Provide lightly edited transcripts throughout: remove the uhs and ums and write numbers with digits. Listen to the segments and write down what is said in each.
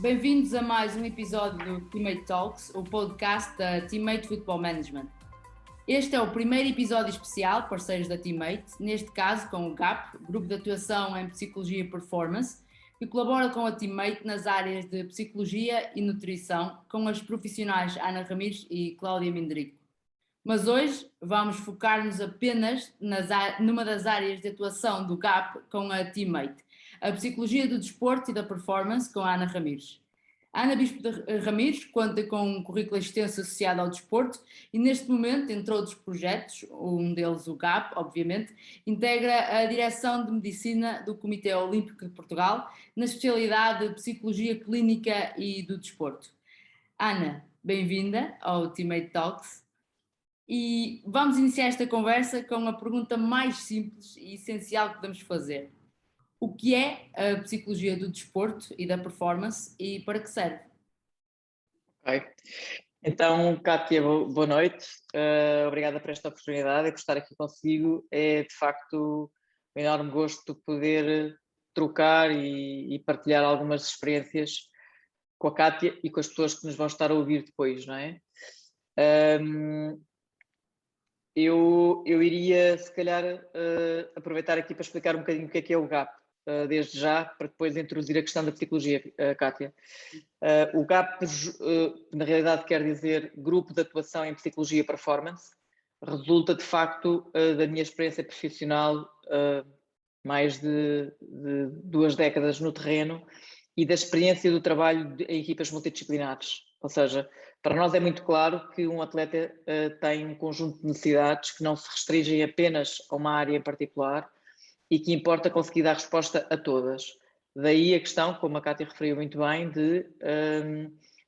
Bem-vindos a mais um episódio do Teammate Talks, o podcast da Teammate Football Management. Este é o primeiro episódio especial, parceiros da Teammate, neste caso com o GAP, Grupo de Atuação em Psicologia e Performance, que colabora com a Teammate nas áreas de Psicologia e Nutrição, com as profissionais Ana Ramires e Cláudia Minderico. Mas hoje vamos focar-nos apenas numa das áreas de atuação do GAP com a Teammate, a Psicologia do Desporto e da Performance com a Ana Ramires. A Ana Bispo de Ramires conta com um currículo extenso associado ao desporto e neste momento, entre outros projetos, um deles o GAP, obviamente, integra a direção de Medicina do Comitê Olímpico de Portugal na especialidade de Psicologia Clínica e do Desporto. Ana, bem-vinda ao Teammate Talks. E vamos iniciar esta conversa com a pergunta mais simples e essencial que podemos fazer. O que é a psicologia do desporto e da performance e para que serve? Ok. Então, Kátia, boa noite. Obrigada por esta oportunidade e por estar aqui consigo. É, de facto, um enorme gosto de poder trocar e partilhar algumas experiências com a Kátia e com as pessoas que nos vão estar a ouvir depois, não é? Eu iria, se calhar, aproveitar aqui para explicar um bocadinho o que é o GAP, desde já, para depois introduzir a questão da psicologia, Kátia. O GAP, na realidade, quer dizer Grupo de Atuação em Psicologia e Performance, resulta, de facto, da minha experiência profissional, mais de 2 décadas no terreno, e da experiência do trabalho em equipas multidisciplinares. Ou seja, para nós é muito claro que um atleta tem um conjunto de necessidades que não se restringem apenas a uma área em particular e que importa conseguir dar resposta a todas. Daí a questão, como a Kátia referiu muito bem, de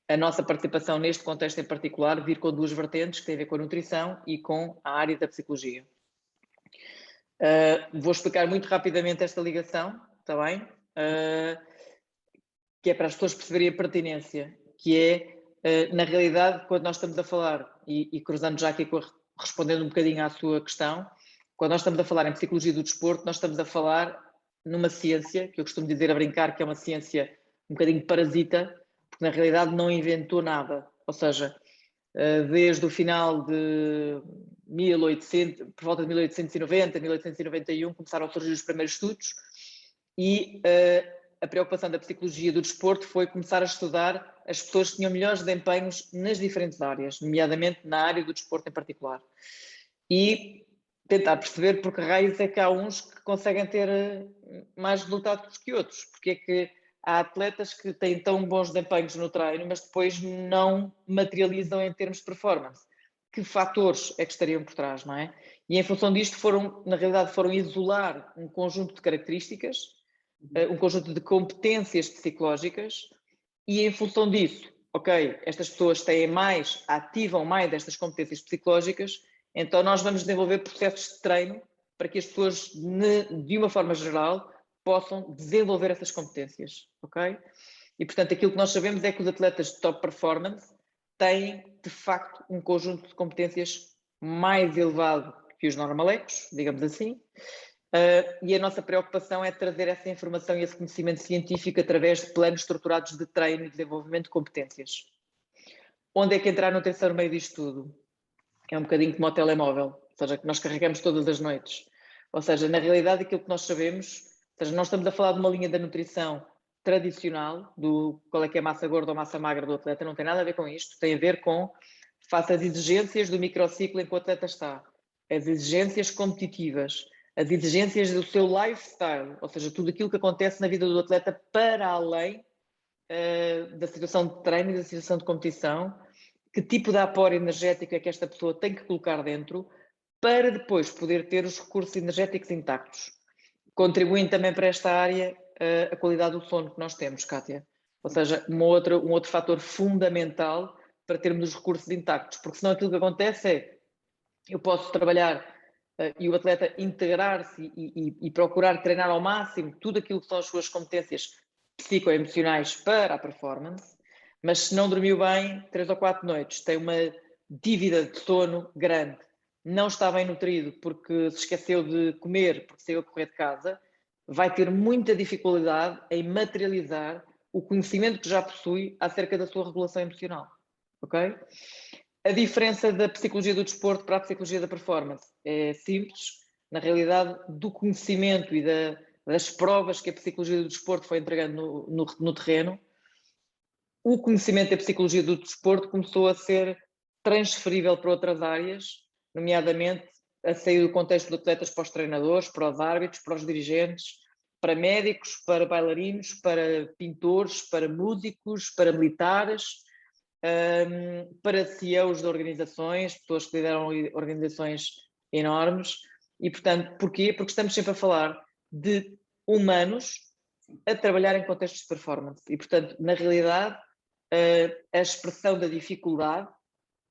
a nossa participação neste contexto em particular vir com 2 vertentes, que têm a ver com a nutrição e com a área da psicologia. Vou explicar muito rapidamente esta ligação, está bem? Que é para as pessoas perceberem a pertinência, que é, na realidade, quando nós estamos a falar, e cruzando já aqui, respondendo um bocadinho à sua questão, quando nós estamos a falar em psicologia do desporto, nós estamos a falar numa ciência, que eu costumo dizer a brincar que é uma ciência um bocadinho parasita, porque na realidade não inventou nada, ou seja, desde o final de 1800, por volta de 1890, 1891, começaram a surgir os primeiros estudos e a preocupação da psicologia do desporto foi começar a estudar as pessoas que tinham melhores desempenhos nas diferentes áreas, nomeadamente na área do desporto em particular. E tentar perceber por que raios é que há uns que conseguem ter mais resultados que outros, porque é que há atletas que têm tão bons desempenhos no treino, mas depois não materializam em termos de performance. Que fatores é que estariam por trás, não é? E em função disto na realidade foram isolar um conjunto de características, um conjunto de competências psicológicas e em função disso, ok, estas pessoas ativam mais destas competências psicológicas, então nós vamos desenvolver processos de treino para que as pessoas, de uma forma geral, possam desenvolver essas competências, ok? E portanto aquilo que nós sabemos é que os atletas de top performance têm, de facto, um conjunto de competências mais elevado que os normalecos, digamos assim, e a nossa preocupação é trazer essa informação e esse conhecimento científico através de planos estruturados de treino e desenvolvimento de competências. Onde é que entra a nutrição no meio disto tudo? É um bocadinho como o telemóvel, ou seja, que nós carregamos todas as noites. Ou seja, na realidade aquilo que nós sabemos, ou seja, nós estamos a falar de uma linha da nutrição tradicional, do qual é que é a massa gorda ou massa magra do atleta, não tem nada a ver com isto, tem a ver com, face às exigências do microciclo em que o atleta está, as exigências competitivas, as exigências do seu lifestyle, ou seja, tudo aquilo que acontece na vida do atleta para além da situação de treino e da situação de competição, que tipo de aporte energético é que esta pessoa tem que colocar dentro para depois poder ter os recursos energéticos intactos. Contribuindo também para esta área a qualidade do sono que nós temos, Kátia. Ou seja, um outro fator fundamental para termos os recursos intactos, porque senão aquilo que acontece é, eu posso trabalhar e o atleta integrar-se e procurar treinar ao máximo tudo aquilo que são as suas competências psicoemocionais para a performance, mas se não dormiu bem 3 ou 4 noites, tem uma dívida de sono grande, não está bem nutrido porque se esqueceu de comer, porque saiu a correr de casa, vai ter muita dificuldade em materializar o conhecimento que já possui acerca da sua regulação emocional, ok? A diferença da psicologia do desporto para a psicologia da performance é simples, na realidade, do conhecimento e das provas que a psicologia do desporto foi entregando no terreno, o conhecimento da psicologia do desporto começou a ser transferível para outras áreas, nomeadamente a sair do contexto de atletas para os treinadores, para os árbitros, para os dirigentes, para médicos, para bailarinos, para pintores, para músicos, para militares, para CEOs de organizações, pessoas que lideram organizações enormes. E, portanto, porquê? Porque estamos sempre a falar de humanos a trabalhar em contextos de performance. E, portanto, na realidade, a expressão da dificuldade,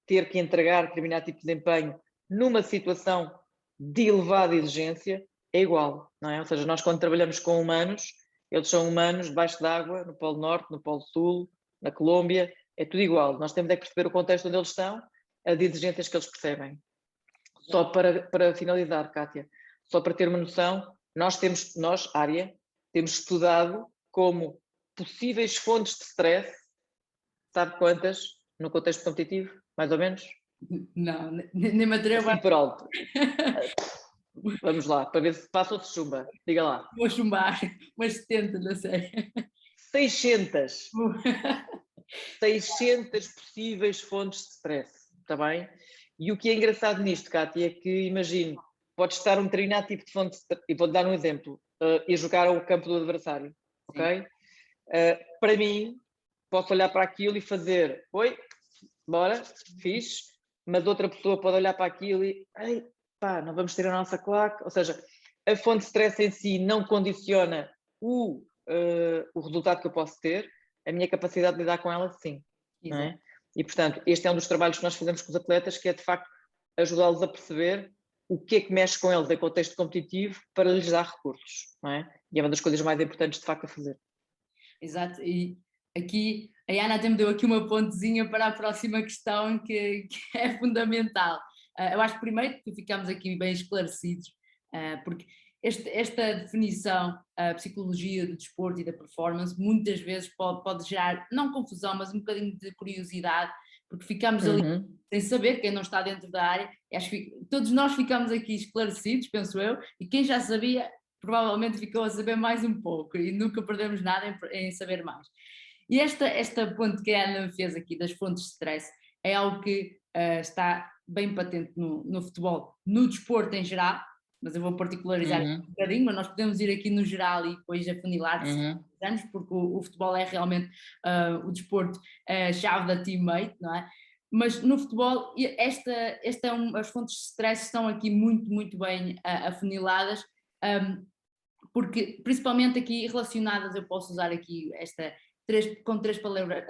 ter que entregar determinado tipo de desempenho numa situação de elevada exigência, é igual, não é? Ou seja, nós quando trabalhamos com humanos, eles são humanos debaixo d'água, no Polo Norte, no Polo Sul, na Colômbia, é tudo igual. Nós temos é que perceber o contexto onde eles estão, as exigências que eles percebem. Só para finalizar, Kátia, só para ter uma noção, nós, área, temos estudado como possíveis fontes de stress, sabe quantas, no contexto competitivo, mais ou menos? Não, nem me atrevo Assim por alto. Vamos lá, para ver se passa ou se chumba. Diga lá. Vou chumbar, mas 70, não sei. 600. 600 possíveis fontes de stress, está bem? E o que é engraçado nisto, Cátia, é que, imagino, pode estar um determinado tipo de fonte de stress, e vou-te dar um exemplo, e jogar ao campo do adversário, ok? Para mim, posso olhar para aquilo e fazer, oi, bora, fixe, mas outra pessoa pode olhar para aquilo e, ei, pá, não vamos ter a nossa claque, ou seja, a fonte de stress em si não condiciona o resultado que eu posso ter, a minha capacidade de lidar com ela, sim. Não é? E, portanto, este é um dos trabalhos que nós fazemos com os atletas, que é, de facto, ajudá-los a perceber o que é que mexe com eles em contexto competitivo para lhes dar recursos, não é? E é uma das coisas mais importantes, de facto, a fazer. Exato, e aqui a Ana até me deu aqui uma pontezinha para a próxima questão que é fundamental. Eu acho que primeiro que ficamos aqui bem esclarecidos, porque esta definição, a psicologia do desporto e da performance, muitas vezes pode gerar, não confusão, mas um bocadinho de curiosidade, porque ficamos ali sem saber, quem não está dentro da área, acho que todos nós ficamos aqui esclarecidos, penso eu, e quem já sabia provavelmente ficou a saber mais um pouco e nunca perdemos nada em saber mais. E esta ponte que a Ana fez aqui das fontes de stress é algo que está bem patente no futebol, no desporto em geral, mas eu vou particularizar um bocadinho, mas nós podemos ir aqui no geral e depois afunilar de anos, porque o futebol é realmente o desporto chave da teammate, não é? Mas no futebol, as fontes de stress estão aqui muito, muito bem afuniladas, porque principalmente aqui relacionadas, eu posso usar aqui com três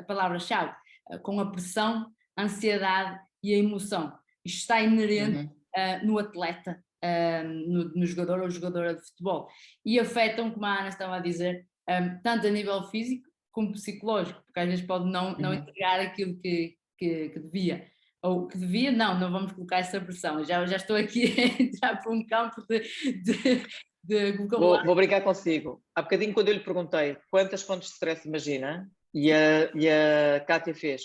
palavras-chave, com a pressão, a ansiedade e a emoção. Isto está inerente no atleta, no jogador ou jogadora de futebol, e afetam, como a Ana estava a dizer, tanto a nível físico como psicológico, porque às vezes pode não entregar aquilo que devia. Ou que devia, não vamos colocar essa pressão. Já estou aqui a entrar por um campo de vocabulário. Vou brincar consigo. Há bocadinho, quando eu lhe perguntei quantas fontes de stress imagina, e a Kátia fez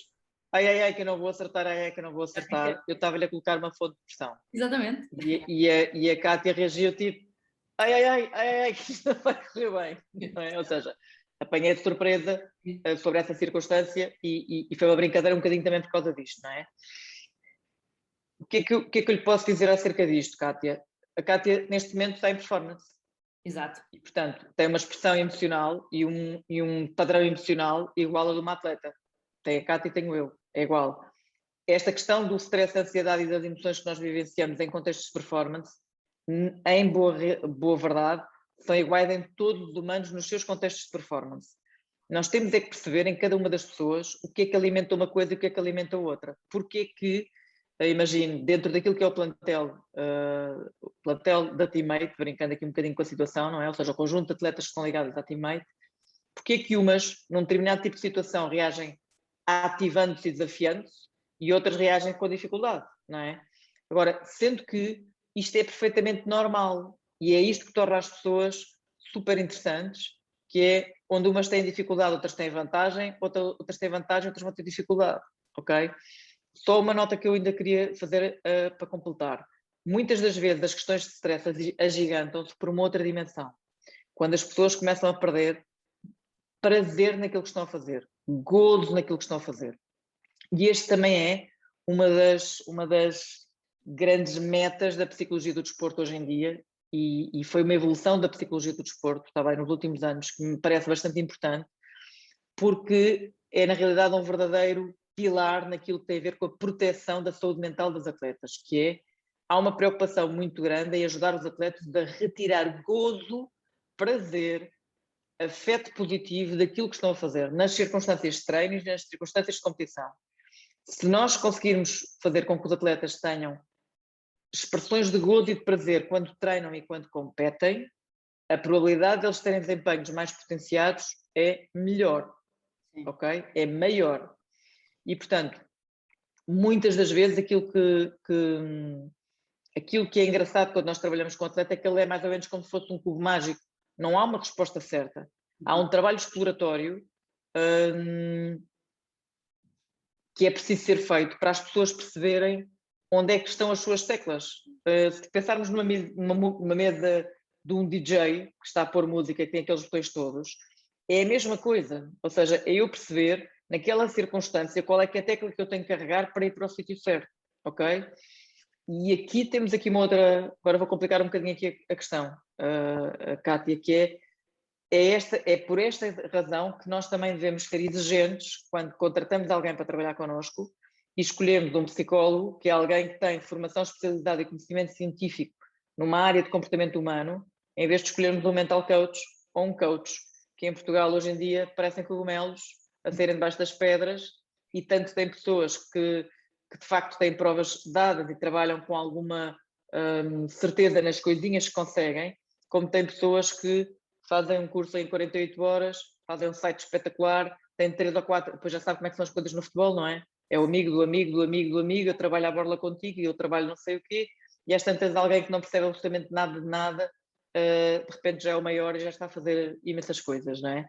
ai, que eu não vou acertar, que eu não vou acertar, eu estava-lhe a colocar uma fonte de pressão. Exatamente. E a Kátia reagiu tipo ai, que isto não vai correr bem. Não é? Ou seja, apanhei de surpresa sobre essa circunstância e foi uma brincadeira um bocadinho também por causa disto, não é? O que é que eu lhe posso dizer acerca disto, Kátia? A Kátia, neste momento, está em performance. Exato. E, portanto, tem uma expressão emocional e um padrão emocional igual ao de uma atleta. Tem a Kátia e tenho eu. É igual. Esta questão do stress, da ansiedade e das emoções que nós vivenciamos em contextos de performance, em boa verdade, são iguais em todos os humanos nos seus contextos de performance. Nós temos é que perceber em cada uma das pessoas o que é que alimenta uma coisa e o que é que alimenta outra. Porque é que, imagino, dentro daquilo que é o plantel da teammate, brincando aqui um bocadinho com a situação, não é? Ou seja, o conjunto de atletas que estão ligados à teammate, porque é que umas, num determinado tipo de situação, reagem ativando-se e desafiando-se e outras reagem com dificuldade, não é? Agora, sendo que isto é perfeitamente normal e é isto que torna as pessoas super interessantes, que é onde umas têm dificuldade, outras têm vantagem, outras têm vantagem, outras vão ter dificuldade, ok? Só uma nota que eu ainda queria fazer para completar. Muitas das vezes as questões de stress agigantam-se por uma outra dimensão. Quando as pessoas começam a perder prazer naquilo que estão a fazer, gozo naquilo que estão a fazer. E este também é uma das grandes metas da psicologia do desporto hoje em dia, e foi uma evolução da psicologia do desporto, está bem, nos últimos anos, que me parece bastante importante, porque é na realidade um verdadeiro pilar naquilo que tem a ver com a proteção da saúde mental dos atletas, que é, há uma preocupação muito grande em ajudar os atletas a retirar gozo, prazer, afeto positivo daquilo que estão a fazer, nas circunstâncias de treino e nas circunstâncias de competição. Se nós conseguirmos fazer com que os atletas tenham expressões de gozo e de prazer quando treinam e quando competem, a probabilidade de eles terem desempenhos mais potenciados é melhor, ok? É maior. E, portanto, muitas das vezes aquilo que é engraçado quando nós trabalhamos com o atleta é que ele é mais ou menos como se fosse um cubo mágico. Não há uma resposta certa. Há um trabalho exploratório que é preciso ser feito para as pessoas perceberem onde é que estão as suas teclas. Se pensarmos numa mesa de um DJ que está a pôr música e que tem aqueles botões todos, é a mesma coisa. Ou seja, é eu perceber naquela circunstância qual é que é a tecla que eu tenho que carregar para ir para o sítio certo, ok? E aqui temos aqui uma outra, agora vou complicar um bocadinho aqui a questão, Kátia, que é por esta razão que nós também devemos ser exigentes quando contratamos alguém para trabalhar connosco e escolhemos um psicólogo, que é alguém que tem formação especializada e conhecimento científico numa área de comportamento humano, em vez de escolhermos um mental coach ou um coach, que em Portugal hoje em dia parecem cogumelos a serem debaixo das pedras, e tanto tem pessoas que de facto têm provas dadas e trabalham com alguma certeza nas coisinhas que conseguem, como tem pessoas que fazem um curso em 48 horas, fazem um site espetacular, têm 3 ou 4, depois já sabe como é que são as coisas no futebol, não é? É o amigo do amigo do amigo do amigo, eu trabalho à borla contigo e eu trabalho não sei o quê, e às tantas alguém que não percebe absolutamente nada de nada, de repente já é o maior e já está a fazer imensas coisas, não é?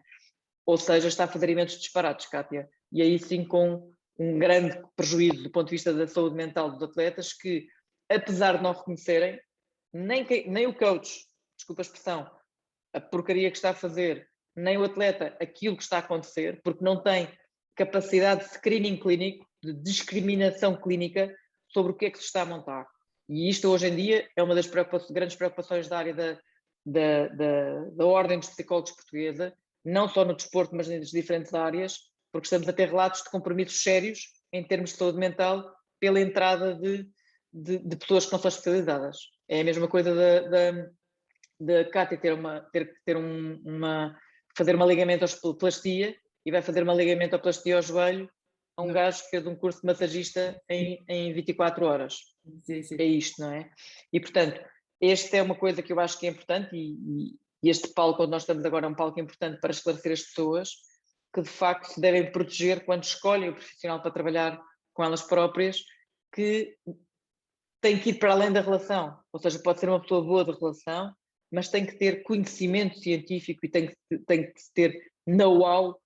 Ou seja, está a fazer imensos disparates, Kátia, e aí sim com um grande prejuízo do ponto de vista da saúde mental dos atletas que, apesar de não reconhecerem, nem o coach, desculpa a expressão, a porcaria que está a fazer, nem o atleta aquilo que está a acontecer, porque não tem capacidade de screening clínico, de discriminação clínica sobre o que é que se está a montar. E isto hoje em dia é uma das grandes preocupações da área da ordem dos psicólogos portuguesa, não só no desporto, mas nas diferentes áreas, porque estamos a ter relatos de compromissos sérios em termos de saúde mental pela entrada de pessoas que não são especializadas. É a mesma coisa da Cátia fazer uma ligamentoplastia e vai fazer uma ligamentoplastia ao joelho a um gajo que fez um curso de massagista em 24 horas. Sim, sim. É isto, não é? E, portanto, esta é uma coisa que eu acho que é importante e este palco onde nós estamos agora é um palco importante para esclarecer as pessoas que, de facto, se devem proteger quando escolhem o profissional para trabalhar com elas próprias, que tem que ir para além da relação. Ou seja, pode ser uma pessoa boa de relação, mas tem que ter conhecimento científico e tem que ter know-how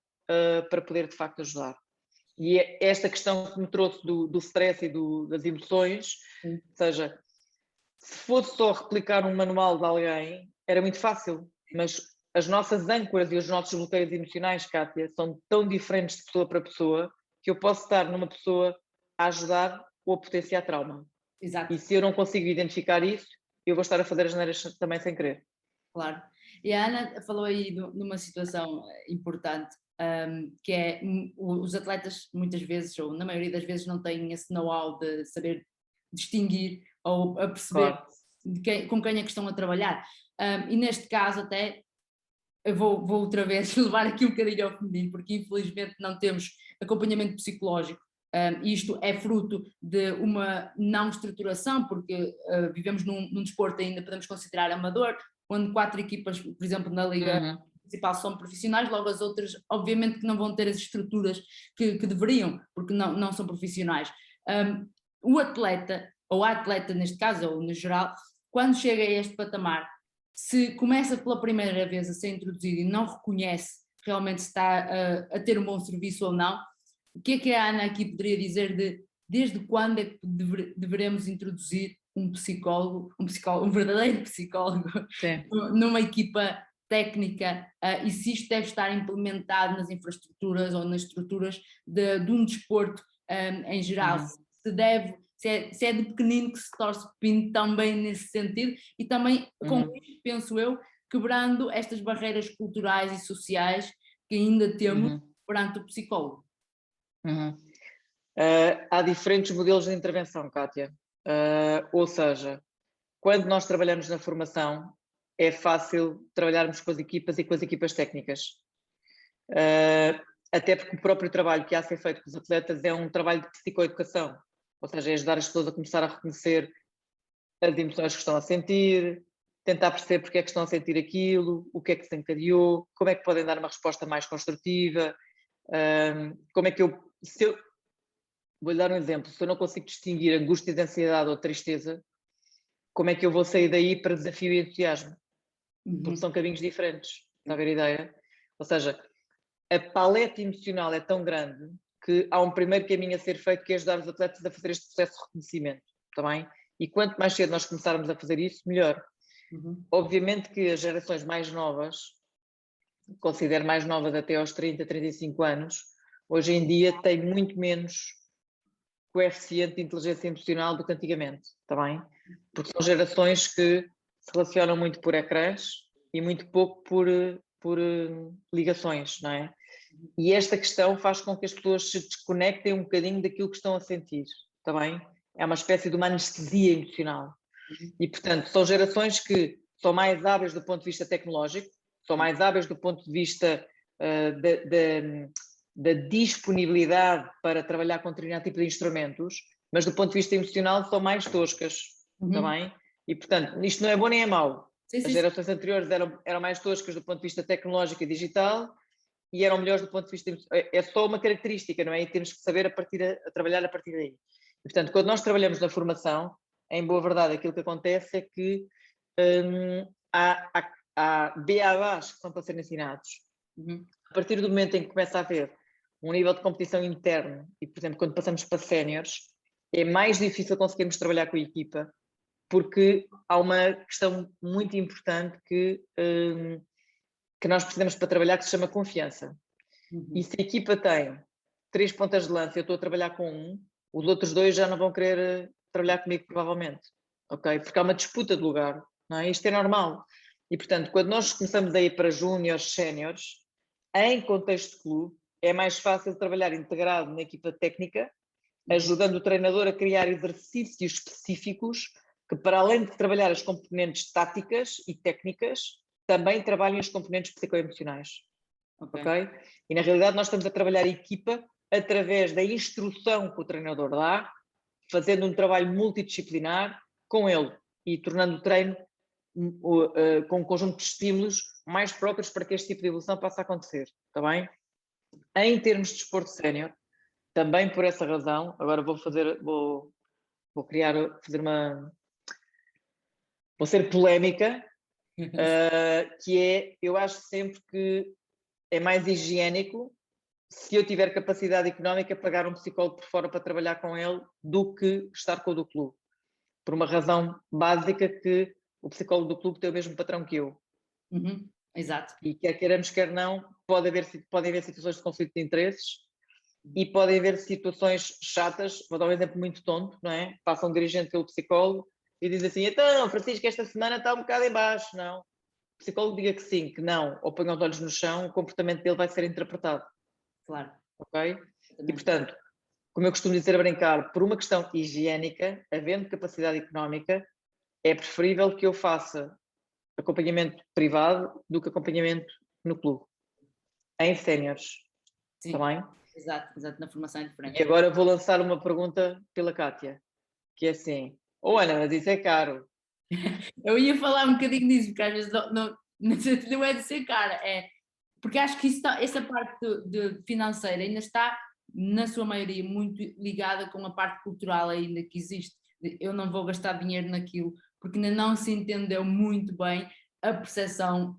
para poder, de facto, ajudar. E é esta questão que me trouxe do stress e das emoções, ou seja, se fosse só replicar um manual de alguém, era muito fácil, mas as nossas âncoras e os nossos bloqueios emocionais, Kátia, são tão diferentes de pessoa para pessoa que eu posso estar numa pessoa a ajudar ou a potenciar trauma. Exato. E se eu não consigo identificar isso, eu vou estar a fazer as neiras também sem querer. Claro. E a Ana falou aí numa situação importante, que é os atletas muitas vezes, ou na maioria das vezes, não têm esse know-how de saber distinguir ou a perceber Claro. com quem é que estão a trabalhar. E neste caso até, eu vou outra vez levar aqui um bocadinho ao feminino, porque infelizmente não temos acompanhamento psicológico. Isto é fruto de uma não estruturação, porque vivemos num desporto ainda podemos considerar amador, onde 4 equipas, por exemplo, na liga principal são profissionais, logo as outras obviamente que não vão ter as estruturas que deveriam, porque não são profissionais. O atleta, ou a atleta neste caso, ou no geral, quando chega a este patamar, se começa pela primeira vez a ser introduzido e não reconhece realmente se está a ter um bom serviço ou não, o que a Ana aqui poderia dizer desde quando é que deveremos introduzir um verdadeiro psicólogo numa equipa técnica, e se isto deve estar implementado nas infraestruturas ou nas estruturas de um desporto em geral, se é de pequenino que se torce pepino também nesse sentido, e também com isso, penso eu, quebrando estas barreiras culturais e sociais que ainda temos perante o psicólogo. Há diferentes modelos de intervenção, Kátia. Ou seja, quando nós trabalhamos na formação, é fácil trabalharmos com as equipas e com as equipas técnicas. Até porque o próprio trabalho que há a ser feito com os atletas é um trabalho de psicoeducação. Ou seja, é ajudar as pessoas a começar a reconhecer as emoções que estão a sentir, tentar perceber porque é que estão a sentir aquilo, o que é que se encadeou, como é que podem dar uma resposta mais construtiva, como é que vou-lhe dar um exemplo, se eu não consigo distinguir angústia de ansiedade ou tristeza, como é que eu vou sair daí para desafio e entusiasmo? Porque são caminhos diferentes, está a ver a ideia? Ou seja, a paleta emocional é tão grande que há um primeiro caminho a ser feito, que é ajudar os atletas a fazer este processo de reconhecimento, está bem? E quanto mais cedo nós começarmos a fazer isso, melhor. Obviamente que as gerações mais novas, considero mais novas até aos 30, 35 anos, hoje em dia têm muito menos coeficiente de inteligência emocional do que antigamente, está bem? Porque são gerações que se relacionam muito por ecrãs e muito pouco por ligações, não é? E esta questão faz com que as pessoas se desconectem um bocadinho daquilo que estão a sentir, está bem? É uma espécie de uma anestesia emocional. E, portanto, são gerações que são mais hábeis do ponto de vista tecnológico, são mais hábeis do ponto de vista da disponibilidade para trabalhar com determinado tipo de instrumentos, mas do ponto de vista emocional são mais toscas, está bem? E, portanto, isto não é bom nem é mau. As gerações anteriores eram mais toscas do ponto de vista tecnológico e digital e eram melhores do ponto de vista emocional. É só uma característica, não é? E temos que saber a trabalhar a partir daí. E, portanto, quando nós trabalhamos na formação, em boa verdade, aquilo que acontece é que há BAs que são para serem ensinados. A partir do momento em que começa a haver um nível de competição interno e, por exemplo, quando passamos para séniores, é mais difícil conseguirmos trabalhar com a equipa, porque há uma questão muito importante que nós precisamos para trabalhar, que se chama confiança. E se a equipa tem 3 pontas de lança e eu estou a trabalhar com os outros 2 já não vão querer trabalhar comigo, provavelmente, ok? Porque há uma disputa de lugar, não é? Isto é normal. E, portanto, quando nós começamos a ir para júniores, séniores, em contexto de clube, é mais fácil trabalhar integrado na equipa técnica, ajudando o treinador a criar exercícios específicos que, para além de trabalhar as componentes táticas e técnicas, também trabalhem as componentes psicoemocionais. Ok? E, na realidade, nós estamos a trabalhar a equipa através da instrução que o treinador dá, fazendo um trabalho multidisciplinar com ele e tornando o treino com um conjunto de estímulos mais próprios para que este tipo de evolução possa acontecer, está bem? Em termos de desporto sénior, também por essa razão, agora vou ser polémica, que é, eu acho sempre que é mais higiênico, se eu tiver capacidade económica, pagar um psicólogo por fora para trabalhar com ele, do que estar com o do clube. Por uma razão básica, que o psicólogo do clube tem o mesmo patrão que eu. Exato. E quer queiramos, quer não, podem haver situações de conflito de interesses e podem haver situações chatas. Vou dar um exemplo muito tonto, não é? Passa um dirigente pelo psicólogo e diz assim: então, Francisco, esta semana está um bocado em baixo, não? O psicólogo diga que sim, que não, ou põe os olhos no chão, o comportamento dele vai ser interpretado. Claro. Ok? E, portanto, como eu costumo dizer a brincar, por uma questão higiênica, havendo capacidade económica, é preferível que eu faça acompanhamento privado do que acompanhamento no clube, em séniores. Está bem? Exato, na formação é diferente. E agora vou lançar uma pergunta pela Kátia, que é assim: Ana, mas isso é caro. Eu ia falar um bocadinho disso, porque às vezes não é de ser cara, é porque acho que essa parte de financeira ainda está, na sua maioria, muito ligada com a parte cultural ainda que existe. Eu não vou gastar dinheiro naquilo, porque ainda não se entendeu muito bem a percepção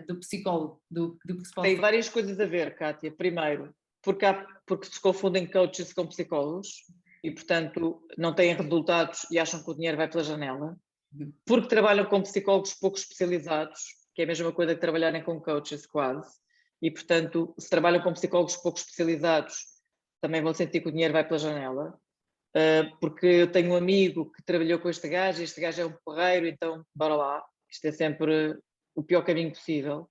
do psicólogo, do que se pode Tem fazer? várias coisas a ver, Kátia. Primeiro, porque se confundem coaches com psicólogos e, portanto, não têm resultados e acham que o dinheiro vai pela janela. Porque trabalham com psicólogos pouco especializados, que é a mesma coisa que trabalharem com coaches quase. E, portanto, se trabalham com psicólogos pouco especializados, também vão sentir que o dinheiro vai pela janela. Porque eu tenho um amigo que trabalhou com este gajo, e este gajo é um porreiro, então bora lá. Isto é sempre o pior caminho possível.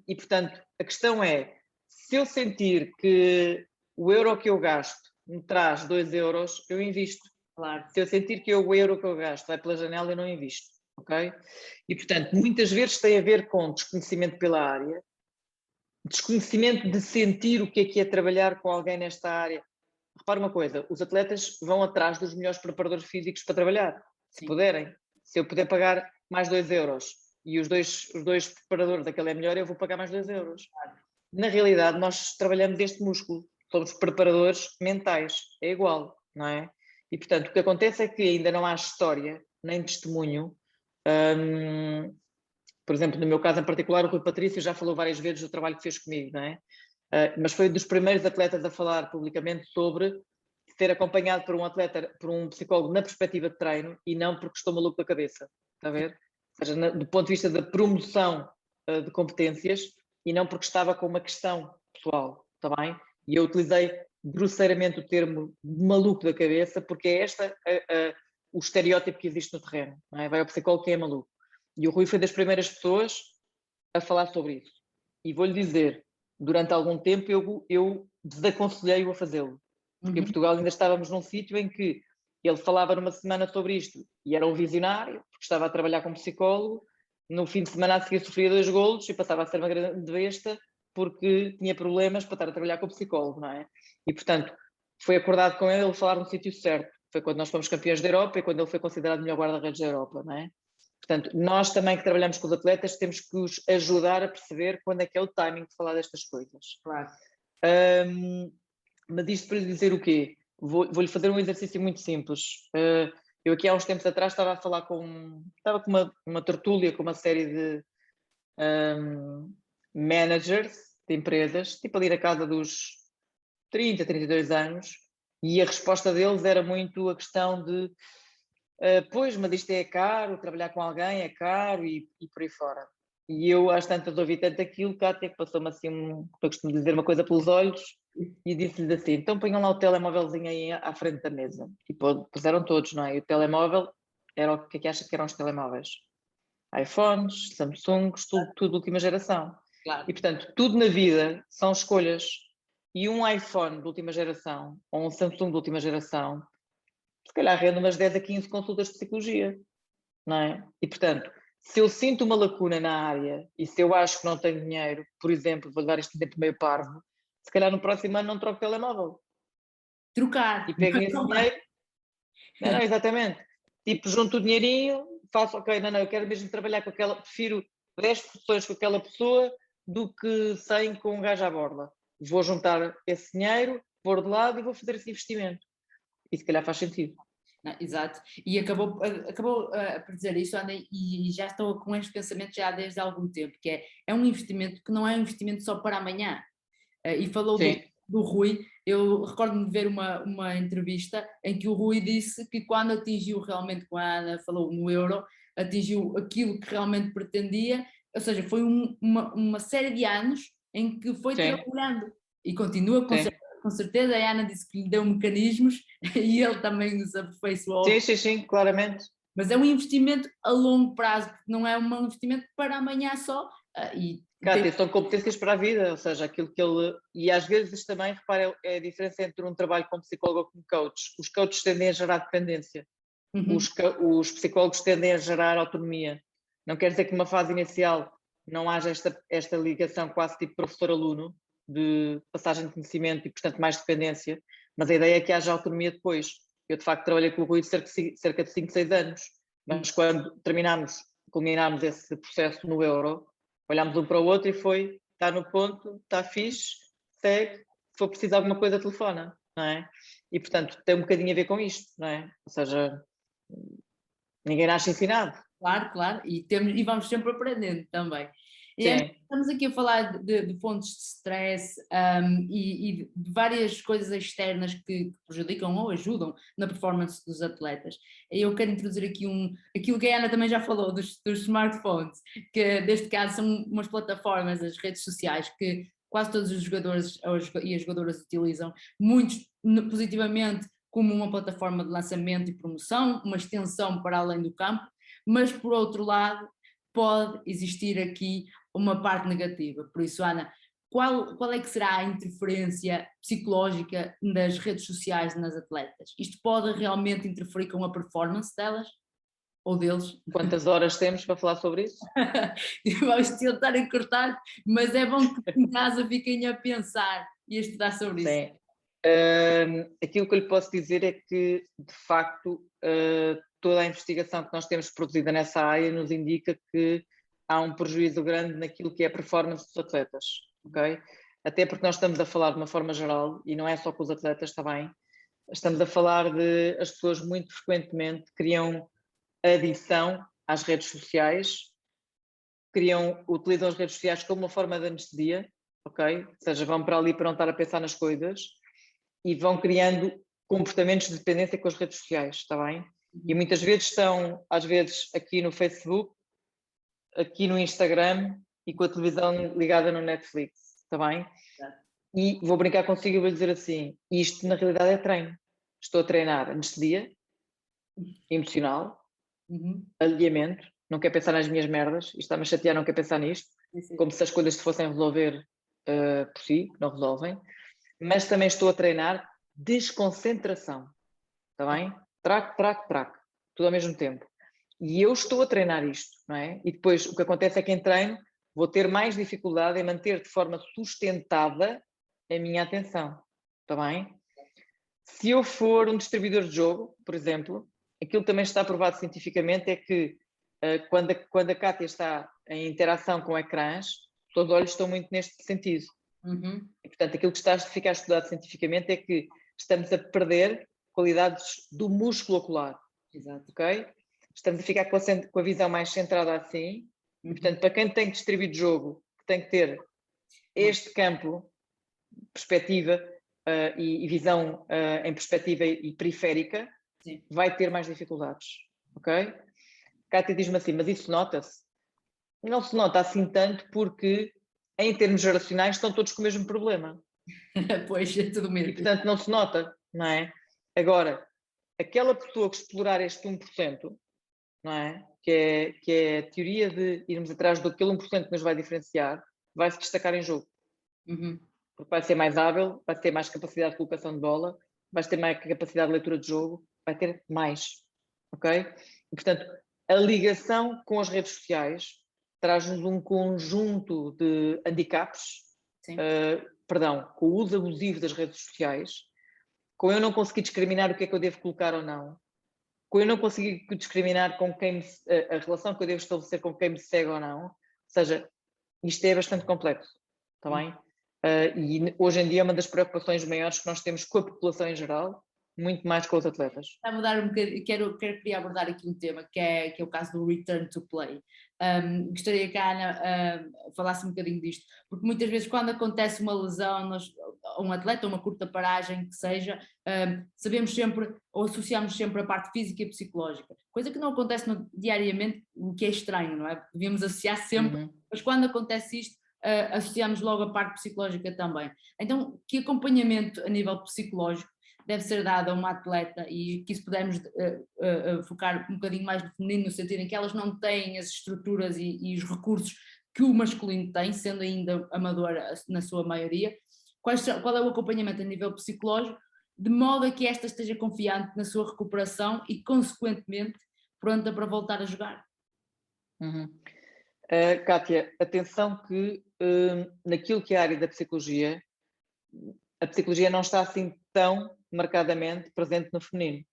E, portanto, a questão é, se eu sentir que o euro que eu gasto me traz 2 euros, eu invisto. Claro. Se eu sentir que o euro que eu gasto vai pela janela, eu não invisto, ok? E, portanto, muitas vezes tem a ver com desconhecimento pela área, desconhecimento de sentir o que é trabalhar com alguém nesta área. Repara uma coisa, os atletas vão atrás dos melhores preparadores físicos para trabalhar, se puderem. Se eu puder pagar mais 2 euros e os dois preparadores daquele é melhor, eu vou pagar mais 2 euros. Na realidade, nós trabalhamos este músculo, somos preparadores mentais, é igual, não é? E, portanto, o que acontece é que ainda não há história, nem testemunho. Por exemplo, no meu caso em particular, o Rui Patrício já falou várias vezes do trabalho que fez comigo, não é? Mas foi um dos primeiros atletas a falar publicamente sobre ser acompanhado por um atleta, por um psicólogo na perspectiva de treino e não porque estou maluco da cabeça, está a ver? Ou seja, do ponto de vista da promoção de competências e não porque estava com uma questão pessoal, está bem? E eu utilizei grosseiramente o termo maluco da cabeça porque é o estereótipo que existe no terreno, não é? Vai ao psicólogo quem é maluco. E o Rui foi das primeiras pessoas a falar sobre isso. E vou-lhe dizer, durante algum tempo eu desaconselhei-o a fazê-lo. Porque em Portugal ainda estávamos num sítio em que ele falava numa semana sobre isto e era um visionário, porque estava a trabalhar como psicólogo, no fim de semana a seguir sofria 2 golos e passava a ser uma grande besta porque tinha problemas para estar a trabalhar como psicólogo, não é? E, portanto, foi acordado com ele falar no sítio certo. Foi quando nós fomos campeões da Europa e quando ele foi considerado o melhor guarda-redes da Europa, não é? Portanto, nós também que trabalhamos com os atletas temos que os ajudar a perceber quando é que é o timing de falar destas coisas. Claro. Mas isto para lhe dizer o quê? Vou-lhe fazer um exercício muito simples. Eu aqui há uns tempos atrás estava com uma tertúlia com uma série de managers de empresas, tipo ali na casa dos 30, 32 anos, e a resposta deles era muito a questão de pois, mas isto é caro, trabalhar com alguém é caro e por aí fora. E eu às tantas ouvi tanto aquilo, Kátia, que passou-me assim, eu costumo dizer uma coisa pelos olhos, e disse-lhes assim, então ponham lá o telemóvelzinho aí à frente da mesa. E puseram todos, não é? E o telemóvel era o que é que acha que eram os telemóveis? iPhones, Samsungs, tudo última geração. Claro. E portanto, tudo na vida são escolhas. E um iPhone de última geração, ou um Samsung de última geração, se calhar rende umas 10 a 15 consultas de psicologia, não é? E, portanto, se eu sinto uma lacuna na área e se eu acho que não tenho dinheiro, por exemplo, vou dar este exemplo meio parvo, se calhar no próximo ano não troco telemóvel. Trocar. E pego esse dinheiro. Não, exatamente. Tipo, junto o dinheirinho, faço, ok, não, eu quero mesmo trabalhar com aquela, prefiro 10 sessões com aquela pessoa do que 100 com um gajo à borda. Vou juntar esse dinheiro, pôr de lado e vou fazer esse investimento. E se calhar faz sentido. Não, exato, e acabou por dizer isso, Ana, e já estou com este pensamento já desde há algum tempo, que é um investimento que não é um investimento só para amanhã. E falou do Rui, eu recordo-me de ver uma entrevista em que o Rui disse que quando atingiu realmente, com a Ana falou no Euro, atingiu aquilo que realmente pretendia, ou seja, foi uma série de anos em que foi trabalhando e continua com certeza. A Ana disse que lhe deu mecanismos e ele também os aperfeiçoou. Sim, claramente. Mas é um investimento a longo prazo, porque não é um investimento para amanhã só. Cátia, são competências para a vida, ou seja, aquilo que ele... E às vezes também, repara, é a diferença entre um trabalho como psicólogo ou como coach. Os coaches tendem a gerar dependência. Os psicólogos tendem a gerar autonomia. Não quer dizer que numa fase inicial não haja esta ligação quase tipo professor-aluno, de passagem de conhecimento e, portanto, mais dependência, mas a ideia é que haja autonomia depois. Eu, de facto, trabalhei com o Rui cerca de 5, 6 anos, mas quando culminámos esse processo no Euro, olhámos um para o outro e foi, está no ponto, está fixe, segue, se for preciso alguma coisa, telefona, não é? E, portanto, tem um bocadinho a ver com isto, não é? Ou seja, ninguém nasce ensinado, Claro, claro, e vamos sempre aprendendo também. Sim. Estamos aqui a falar de fontes de stress, e de várias coisas externas que prejudicam ou ajudam na performance dos atletas. Eu quero introduzir aqui aquilo que a Ana também já falou dos smartphones, que neste caso são umas plataformas, as redes sociais, que quase todos os jogadores e as jogadoras utilizam, muitos positivamente como uma plataforma de lançamento e promoção, uma extensão para além do campo, mas por outro lado pode existir aqui uma parte negativa. Por isso, Ana, qual é que será a interferência psicológica das redes sociais nas atletas? Isto pode realmente interferir com a performance delas ou deles? Quantas horas temos para falar sobre isso? Vamos tentar encurtar, mas é bom que em casa fiquem a pensar e a estudar sobre isso. Sim. Aquilo que eu lhe posso dizer é que, de facto, toda a investigação que nós temos produzida nessa área nos indica que há um prejuízo grande naquilo que é a performance dos atletas, ok? Até porque nós estamos a falar de uma forma geral, e não é só com os atletas, está bem? Estamos a falar de as pessoas muito frequentemente criam adição às redes sociais, utilizam as redes sociais como uma forma de anestesia, ok? Ou seja, vão para ali para não estar a pensar nas coisas e vão criando comportamentos de dependência com as redes sociais, está bem? E muitas vezes estão, às vezes, aqui no Facebook, aqui no Instagram e com a televisão ligada no Netflix, está bem? E vou brincar consigo e vou dizer assim, isto na realidade é treino. Estou a treinar anestesia emocional, alinhamento, não quero pensar nas minhas merdas, isto está-me a chatear, não quero pensar nisto, como se as coisas se fossem resolver por si, não resolvem, mas também estou a treinar desconcentração, está bem? Traque, tudo ao mesmo tempo. E eu estou a treinar isto, não é? E depois o que acontece é que em treino vou ter mais dificuldade em manter de forma sustentada a minha atenção, está bem? Se eu for um distribuidor de jogo, por exemplo, aquilo também está provado cientificamente é que quando a Kátia está em interação com ecrãs, os olhos estão muito neste sentido. E, portanto, aquilo que está a ficar estudado cientificamente é que estamos a perder qualidades do músculo ocular. Exato. Ok? Estamos a ficar com a visão mais centrada assim. E, portanto, para quem tem que distribuir de jogo, tem que ter este campo, perspectiva e visão em perspectiva e periférica, sim, vai ter mais dificuldades. Ok? Kátia diz-me assim, mas isso nota-se? Não se nota assim tanto porque, em termos geracionais, estão todos com o mesmo problema. Pois, é tudo mesmo. E, portanto, não se nota, não é? Agora, aquela pessoa que explorar este 1%, não é? Que é a teoria de irmos atrás daquele 1% que nos vai diferenciar, vai se destacar em jogo. Porque vai ser mais hábil, vai ter mais capacidade de colocação de bola, vai ter mais capacidade de leitura de jogo, vai ter mais. Ok? E, portanto, a ligação com as redes sociais traz-nos um conjunto de handicaps, com o uso abusivo das redes sociais, com eu não conseguir discriminar o que é que eu devo colocar ou não, com eu não conseguir discriminar com quem a relação que eu devo estabelecer com quem me segue ou não. Ou seja, isto é bastante complexo, está bem? E hoje em dia é uma das preocupações maiores que nós temos com a população em geral, muito mais com os atletas. A mudar um bocadinho, queria abordar aqui um tema que é o caso do return to play. Gostaria que a Ana falasse um bocadinho disto, porque muitas vezes quando acontece uma lesão, um atleta, uma curta paragem que seja, sabemos sempre ou associamos sempre a parte física e psicológica, coisa que não acontece diariamente, o que é estranho, não é? Devíamos associar sempre, mas quando acontece isto, associamos logo a parte psicológica também. Então, que acompanhamento a nível psicológico deve ser dado a uma atleta, e que se pudermos focar um bocadinho mais no feminino, no sentido em que elas não têm as estruturas e os recursos que o masculino tem, sendo ainda amadora na sua maioria, qual é o acompanhamento a nível psicológico, de modo a que esta esteja confiante na sua recuperação e, consequentemente, pronta para voltar a jogar? Kátia, atenção que naquilo que é a área da psicologia, a psicologia não está assim tão marcadamente presente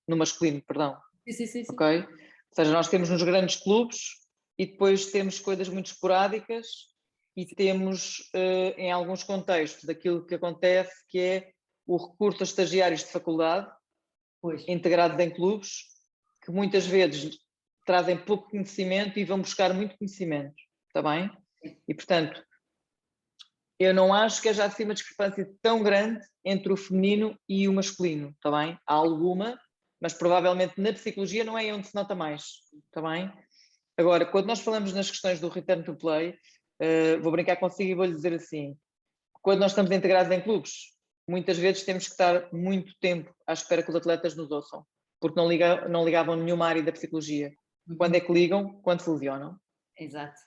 no masculino, perdão. Sim. Ok? Ou seja, nós temos nos grandes clubes e depois temos coisas muito esporádicas e temos em alguns contextos aquilo que acontece, que é o recurso a estagiários de faculdade integrados em clubes, que muitas vezes trazem pouco conhecimento e vão buscar muito conhecimento, está bem? E, portanto, eu não acho que haja assim uma discrepância tão grande entre o feminino e o masculino, está bem? Há alguma, mas provavelmente na psicologia não é onde se nota mais, está bem? Agora, quando nós falamos nas questões do return to play, vou brincar consigo e vou-lhe dizer assim, quando nós estamos integrados em clubes, muitas vezes temos que estar muito tempo à espera que os atletas nos ouçam, porque não ligavam nenhuma área da psicologia. Quando é que ligam? Quando se lesionam. Exato.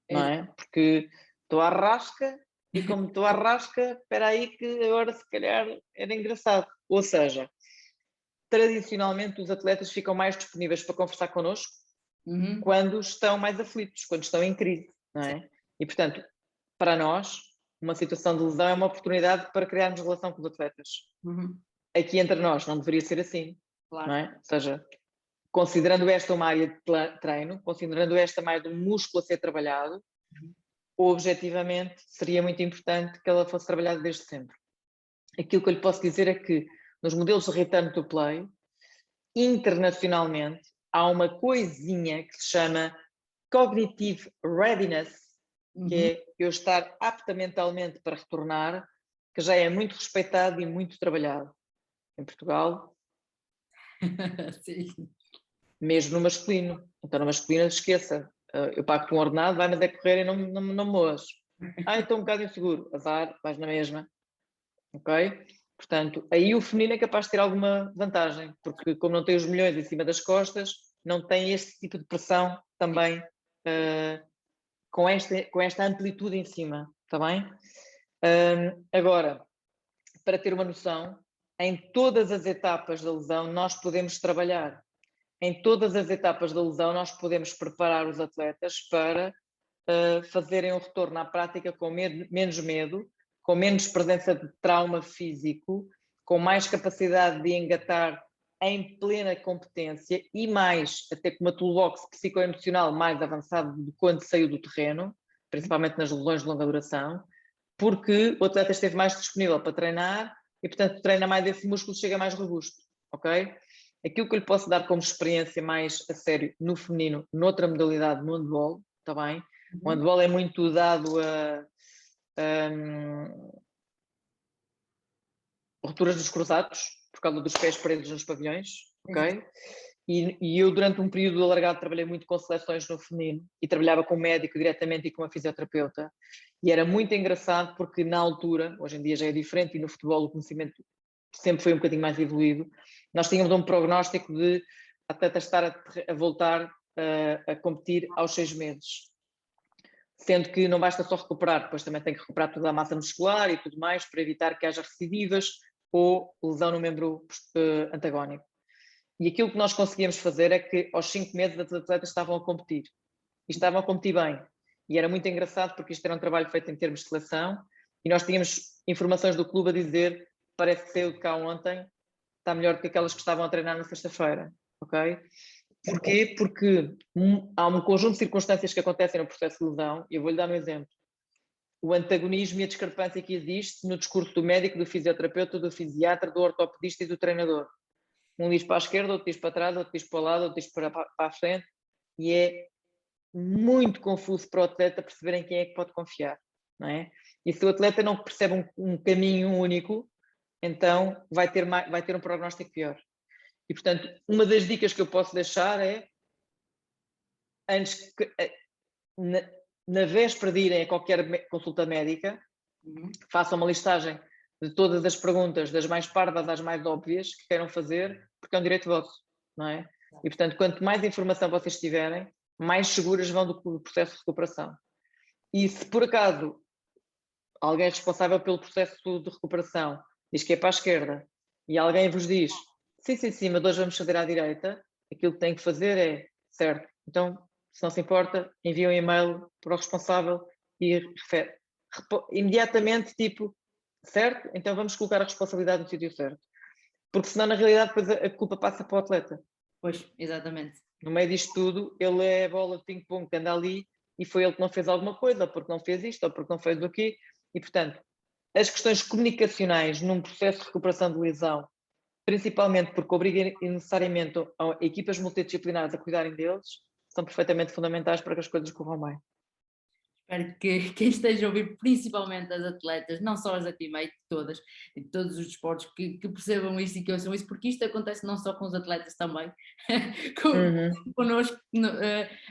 Não é? Porque estou à rasca e como estou à rasca, espera aí que agora se calhar era engraçado. Ou seja, tradicionalmente os atletas ficam mais disponíveis para conversar connosco quando estão mais aflitos, quando estão em crise, não é? Sim. E portanto, para nós, uma situação de lesão é uma oportunidade para criarmos relação com os atletas. Aqui entre nós não deveria ser assim, claro. Não é? Ou seja, considerando esta uma área de treino, considerando esta mais um músculo a ser trabalhado, objetivamente seria muito importante que ela fosse trabalhada desde sempre. Aquilo que eu lhe posso dizer é que nos modelos de return to play, internacionalmente, há uma coisinha que se chama cognitive readiness, que é eu estar apta mentalmente para retornar, que já é muito respeitado e muito trabalhado. Em Portugal, Sim. Mesmo no masculino. Então no masculino, esqueça, eu pago-te um ordenado, vai-me a correr e não me moas. Estou um bocado inseguro, azar, vais na mesma. Ok? Portanto, aí o feminino é capaz de ter alguma vantagem, porque como não tem os milhões em cima das costas, não tem este tipo de pressão também com esta amplitude em cima, está bem? Agora, para ter uma noção, em todas as etapas da lesão nós podemos trabalhar. Em todas as etapas da lesão nós podemos preparar os atletas para fazerem um retorno à prática com menos medo, com menos presença de trauma físico, com mais capacidade de engatar em plena competência e mais, até com uma toolbox psicoemocional mais avançada de quando saiu do terreno, principalmente nas lesões de longa duração, porque o atleta esteve mais disponível para treinar e, portanto, treina mais esse músculo, chega mais robusto, ok? Aquilo que eu lhe posso dar como experiência mais a sério no feminino, noutra modalidade, no handball, está bem? O handball é muito dado a rupturas dos cruzados, por causa dos pés presos nos pavilhões, ok? E eu, durante um período alargado, trabalhei muito com seleções no feminino e trabalhava com um médico diretamente e com uma fisioterapeuta. E era muito engraçado porque, na altura, hoje em dia já é diferente e no futebol o conhecimento sempre foi um bocadinho mais evoluído, nós tínhamos um prognóstico de atleta estar a voltar a competir aos 6 meses. Sendo que não basta só recuperar, depois também tem que recuperar toda a massa muscular e tudo mais para evitar que haja recidivas ou lesão no membro antagónico. E aquilo que nós conseguíamos fazer é que aos 5 meses os atletas estavam a competir. E estavam a competir bem. E era muito engraçado porque isto era um trabalho feito em termos de seleção e nós tínhamos informações do clube a dizer parece que saiu de cá ontem, está melhor do que aquelas que estavam a treinar na sexta-feira. Ok? Porquê? Porque há um conjunto de circunstâncias que acontecem no processo de lesão, e eu vou-lhe dar um exemplo. O antagonismo e a discrepância que existe no discurso do médico, do fisioterapeuta, do fisiatra, do ortopedista e do treinador. Um diz para a esquerda, outro diz para trás, outro diz para o lado, outro diz para a frente, e é muito confuso para o atleta perceber em quem é que pode confiar, não é? E se o atleta não percebe um caminho único, então vai ter um prognóstico pior. E, portanto, uma das dicas que eu posso deixar é, antes que, na véspera de irem a qualquer consulta médica, façam uma listagem de todas as perguntas, das mais parvas às mais óbvias, que queiram fazer, porque é um direito vosso, não é? E, portanto, quanto mais informação vocês tiverem, mais seguras vão do processo de recuperação. E se, por acaso, alguém responsável pelo processo de recuperação diz que é para a esquerda e alguém vos diz sim, mas hoje vamos fazer à direita, aquilo que tem que fazer é, certo, então, se não se importa, envia um e-mail para o responsável e refere. Imediatamente, tipo, certo? Então vamos colocar a responsabilidade no sítio certo. Porque senão, na realidade, depois a culpa passa para o atleta. Pois, exatamente. No meio disto tudo, ele é a bola de ping-pong que anda ali e foi ele que não fez alguma coisa, ou porque não fez isto, ou porque não fez o quê. E, portanto, as questões comunicacionais num processo de recuperação de lesão principalmente porque obriga necessariamente a equipas multidisciplinares a cuidarem deles, são perfeitamente fundamentais para que as coisas corram bem. Espero que quem esteja a ouvir, principalmente as atletas, não só as da Teammate, todas, de todos os desportos, que percebam isto e que ouçam isso, porque isto acontece não só com os atletas também, connosco,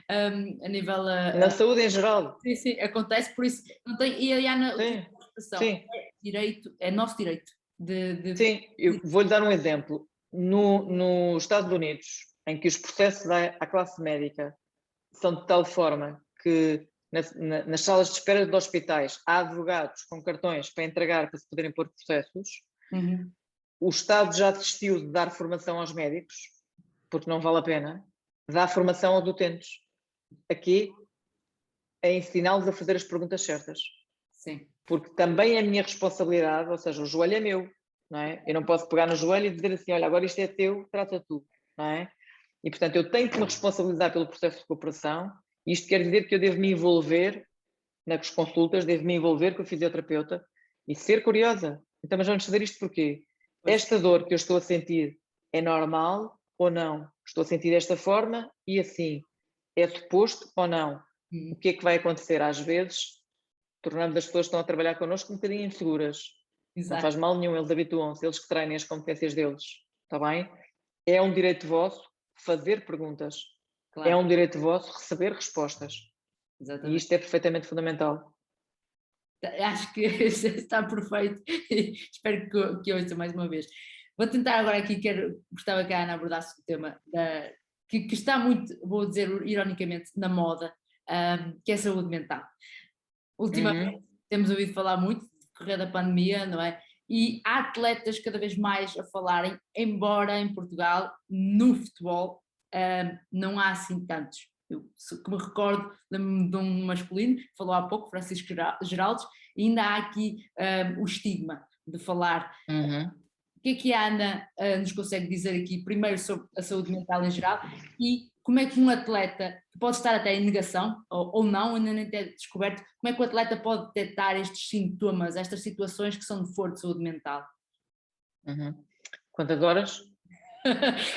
a nível. Na saúde em geral. Sim, sim, acontece, por isso. Não tem, e a Diana, Sim, expressão, sim. é direito, é nosso direito. Sim, eu vou-lhe dar um exemplo. Nos Estados Unidos, em que os processos à classe médica são de tal forma que nas salas de espera de hospitais há advogados com cartões para entregar para se poderem pôr processos. O Estado já desistiu de dar formação aos médicos, porque não vale a pena, dá formação aos utentes. Aqui é ensiná-los a fazer as perguntas certas. Sim. Porque também é a minha responsabilidade, ou seja, o joelho é meu, não é? Eu não posso pegar no joelho e dizer assim, olha, agora isto é teu, trata tu, não é? E, portanto, eu tenho que me responsabilizar pelo processo de cooperação. Isto quer dizer que eu devo me envolver nas consultas, devo me envolver com o fisioterapeuta e ser curiosa. Então, mas vamos fazer isto porquê? Esta dor que eu estou a sentir é normal ou não? Estou a sentir desta forma e assim. É suposto ou não? O que é que vai acontecer? Às vezes, tornamos as pessoas que estão a trabalhar connosco um bocadinho inseguras. Exato. Não faz mal nenhum, eles habituam-se, eles que treinem as competências deles. Está bem? É um direito vosso fazer perguntas. Claro. É um direito vosso receber respostas. Exatamente. E isto é perfeitamente fundamental. Acho que está perfeito. Espero que ouça mais uma vez. Vou tentar agora aqui, gostava que a Ana abordasse o tema que está muito, vou dizer ironicamente, na moda, que é a saúde mental. Ultimamente temos ouvido falar muito de decorrer da pandemia, não é? E há atletas cada vez mais a falarem, embora em Portugal, no futebol, não há assim tantos. Eu que me recordo de um masculino que falou há pouco, Francisco Geraldes, e ainda há aqui o estigma de falar. O que a Ana nos consegue dizer aqui, primeiro sobre a saúde mental em geral, e como é que um atleta, que pode estar até em negação, ou não, ainda nem ter descoberto, como é que o atleta pode detectar estes sintomas, estas situações que são de foro de saúde mental? Quantas horas?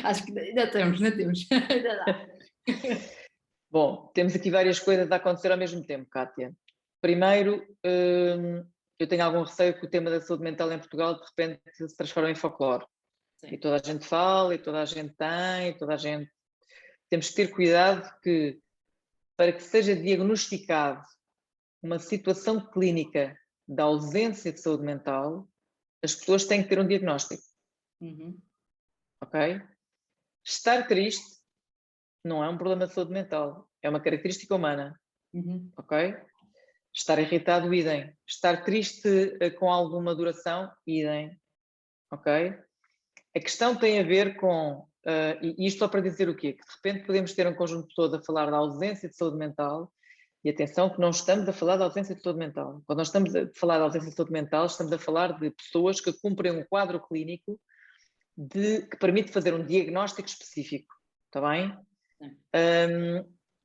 Acho que ainda temos. Ainda dá. Bom, temos aqui várias coisas a acontecer ao mesmo tempo, Kátia. Primeiro, eu tenho algum receio que o tema da saúde mental em Portugal de repente se transforme em folclore. Sim. E toda a gente fala, e toda a gente tem, toda a gente... Temos que ter cuidado que, para que seja diagnosticado uma situação clínica da ausência de saúde mental, as pessoas têm que ter um diagnóstico. Ok? Estar triste não é um problema de saúde mental, é uma característica humana. Ok? Estar irritado, idem. Estar triste com alguma duração, idem. Ok? A questão tem a ver com, e isto só para dizer o quê? Que de repente podemos ter um conjunto de pessoas a falar da ausência de saúde mental, e atenção que não estamos a falar da ausência de saúde mental. Quando nós estamos a falar da ausência de saúde mental, estamos a falar de pessoas que cumprem um quadro clínico que permite fazer um diagnóstico específico. Está bem?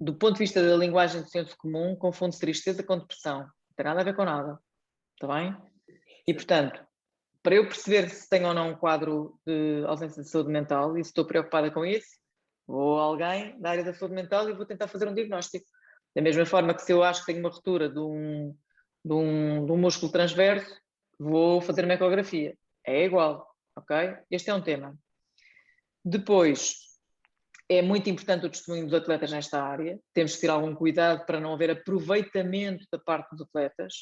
Do ponto de vista da linguagem de senso comum, confunde-se tristeza com depressão. Não tem nada a ver com nada. Está bem? E, portanto, para eu perceber se tenho ou não um quadro de ausência de saúde mental e se estou preocupada com isso, vou a alguém da área da saúde mental e vou tentar fazer um diagnóstico. Da mesma forma que se eu acho que tenho uma ruptura de um músculo transverso, vou fazer uma ecografia. É igual, ok? Este é um tema. Depois, é muito importante o testemunho dos atletas nesta área. Temos que ter algum cuidado para não haver aproveitamento da parte dos atletas,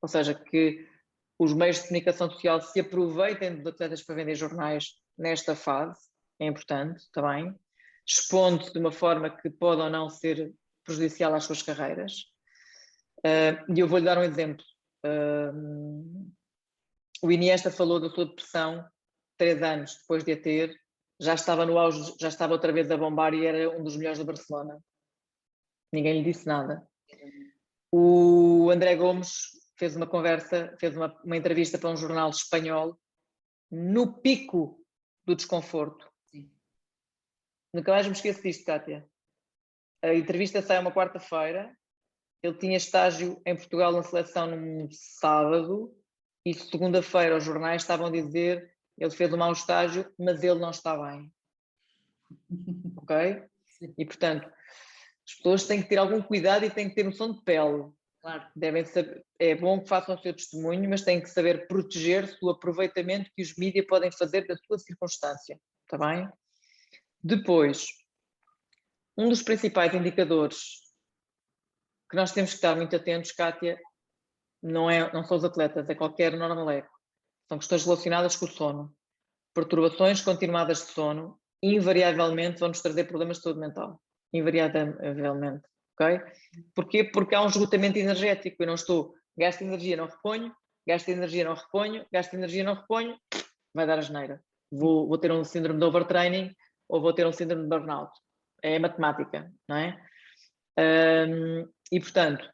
ou seja, que os meios de comunicação social se aproveitem dos atletas para vender jornais nesta fase, é importante também, expondo-se de uma forma que pode ou não ser prejudicial às suas carreiras. E eu vou-lhe dar um exemplo. O Iniesta falou da sua depressão 3 anos depois de a ter, já estava no auge, já estava outra vez a bombar e era um dos melhores do Barcelona. Ninguém lhe disse nada. O André Gomes fez uma conversa, fez uma entrevista para um jornal espanhol no pico do desconforto. Sim. Nunca mais me esqueço disto, Kátia. A entrevista sai uma quarta-feira, ele tinha estágio em Portugal na seleção num sábado e segunda-feira os jornais estavam a dizer ele fez um mau estágio, mas ele não está bem. Ok? Sim. E, portanto, as pessoas têm que ter algum cuidado e têm que ter noção de pele. Claro. Devem saber, é bom que façam o seu testemunho, mas têm que saber proteger-se do aproveitamento que os mídias podem fazer da sua circunstância. Está bem? Depois, um dos principais indicadores que nós temos que estar muito atentos, Kátia, não são os atletas, é qualquer normaleco. São questões relacionadas com o sono. Perturbações continuadas de sono invariavelmente vão nos trazer problemas de saúde mental. Invariavelmente. Ok? Porquê? Porque há um esgotamento energético. Eu não estou, gasto energia, não reponho, gasto energia, não reponho, gasto energia, não reponho, vai dar asneira. Vou ter um síndrome de overtraining ou vou ter um síndrome de burnout. É matemática, não é? E, portanto,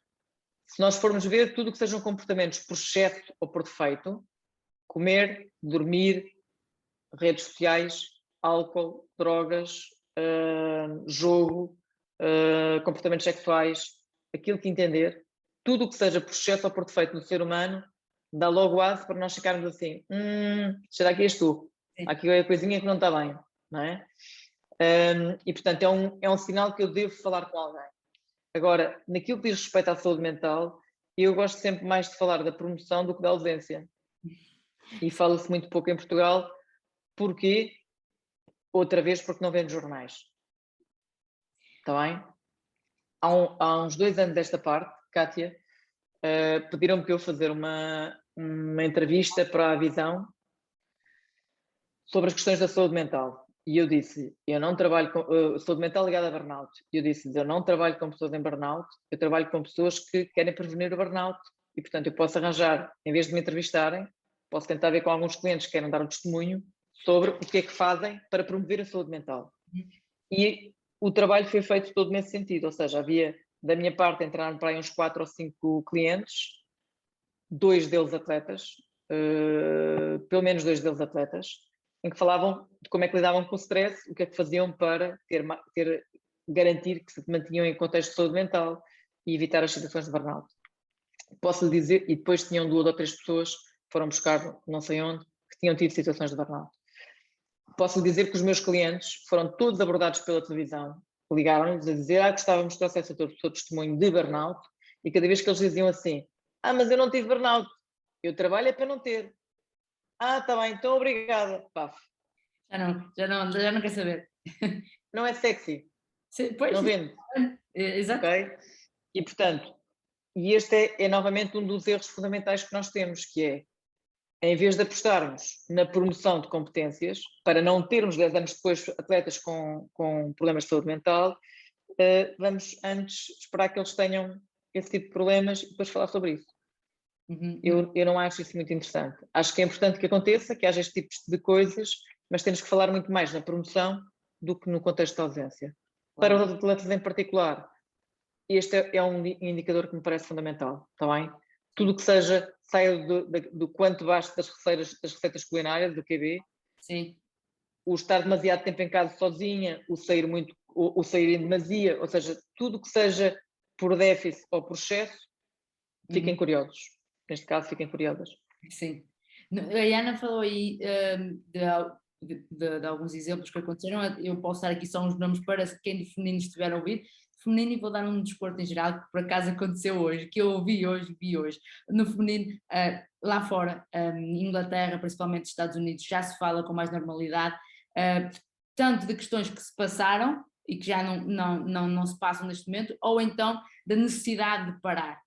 se nós formos ver tudo o que sejam comportamentos por excesso ou por defeito, comer, dormir, redes sociais, álcool, drogas, jogo, comportamentos sexuais, aquilo que entender, tudo o que seja por excesso ou por defeito no ser humano, dá logo aço para nós ficarmos assim, será que és tu? Aqui é a coisinha que não está bem, não é? E portanto é um sinal que eu devo falar com alguém. Agora, naquilo que diz respeito à saúde mental, eu gosto sempre mais de falar da promoção do que da ausência. E fala-se muito pouco em Portugal. Porquê? Outra vez porque não vende jornais. Está bem? Há uns 2 anos desta parte, Kátia, pediram-me para eu fazer uma entrevista para a Visão sobre as questões da saúde mental. E eu disse, eu não trabalho com saúde mental ligada a burnout. E eu disse, eu não trabalho com pessoas em burnout, eu trabalho com pessoas que querem prevenir o burnout. E, portanto, eu posso arranjar, em vez de me entrevistarem, posso tentar ver com alguns clientes que querem dar um testemunho sobre o que é que fazem para promover a saúde mental. E o trabalho foi feito todo nesse sentido, ou seja, havia, da minha parte, entraram para aí uns 4 ou 5 clientes, 2 deles atletas, pelo menos 2 deles atletas, em que falavam de como é que lidavam com o stress, o que é que faziam para garantir que se mantinham em contexto de saúde mental e evitar as situações de burnout. Posso lhe dizer, e depois tinham 2 ou 3 pessoas que foram buscar não sei onde, que tinham tido situações de burnout. Posso lhe dizer que os meus clientes foram todos abordados pela televisão, ligaram-lhes a dizer, gostávamos que trouxesse o seu testemunho de burnout, e cada vez que eles diziam assim, mas eu não tive burnout, eu trabalho é para não ter. Está bem, então obrigada. Paf. Já não quer saber. Não é sexy. Sim, pois, não vende. Exato. Okay? E portanto, este é novamente um dos erros fundamentais que nós temos, que é, em vez de apostarmos na promoção de competências, para não termos 10 anos depois atletas com problemas de saúde mental, vamos antes esperar que eles tenham esse tipo de problemas e depois falar sobre isso. Eu não acho isso muito interessante. Acho que é importante que aconteça, que haja este tipo de coisas, mas temos que falar muito mais na promoção do que no contexto de ausência. Claro. Para os atletas em particular, este é um indicador que me parece fundamental, está bem? Tudo que saia do quanto baixo das receitas culinárias, do QB. Sim. O estar demasiado tempo em casa sozinha, o sair em demasia, ou seja, tudo que seja por déficit ou por excesso, fiquem curiosos. Neste caso, fiquem curiosas. Sim. A Ana falou aí de alguns exemplos que aconteceram. Eu posso dar aqui só uns nomes para quem de feminino estiver a ouvir. Feminino, e vou dar um desporto em geral que por acaso aconteceu hoje, que eu vi hoje. No feminino, lá fora, Inglaterra, principalmente Estados Unidos, já se fala com mais normalidade, tanto de questões que se passaram e que já não se passam neste momento, ou então da necessidade de parar.